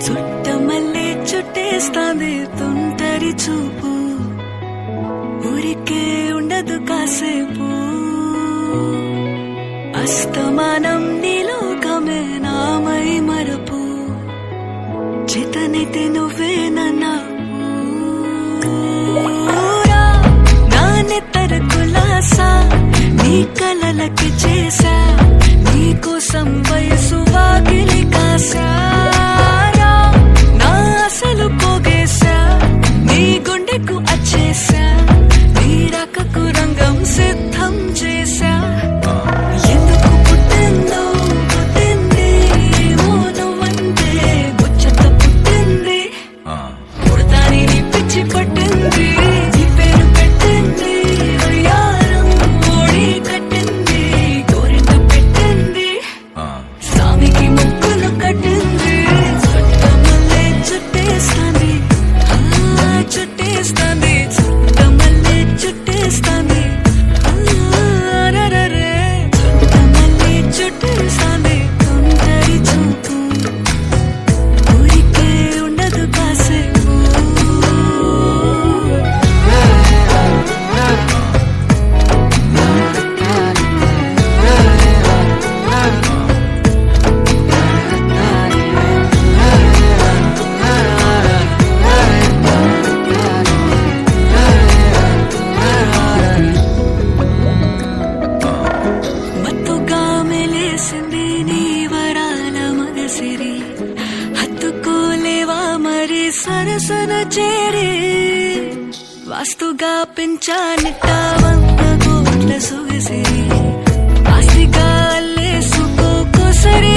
చుట్టమల్లే చుట్టేస్తాంది తుంటరి చూపు, ఊరికే ఉండదు కాసేపు. అస్తమానం నీలోకమే నామై మరపు, చేతనైతే నువ్వే నన్నా నా నెత్తర కులాసా నీ కలలకి చేసా, నీ కోసం వయసు వాకిలి కాసా. నా అసలు పోగేశా, నీ గుండెకు అచ్చేసా, నీ రకకు రంగం సిద్ధం చేశా. ఎందుకు పుట్టిందో పుట్టింది ఏమో నువ్వంటే ముచ్చట పుట్టింది, పుడతాని నీ పిచ్చి పట్టింది, నీ పేరు పెట్టింది వయ్యారం ఓడి కట్టింది, గోరింట పెట్టింది స్వామికి ముక్కులు కట్టింది. చుట్టమల్లే చుట్టేస్తాంది చుట్టేస్తాంది, చుట్టమల్లే చుట్టేస్తాంది, రరరే చుట్టమల్లే చుట్టేస్తాంది తుంటరి చూపు, ఊరికే ఉండదు కాసేపు. మత్తుగా మెలేసింది నీ వరాల మగసిరి, హత్తుకోలేవా మరి సరసన చేరి. వాస్తుగా పెంచానిట్ట 100 కోట్ల సొగసిరి, ఆస్తిగా అల్లేసుకో సరి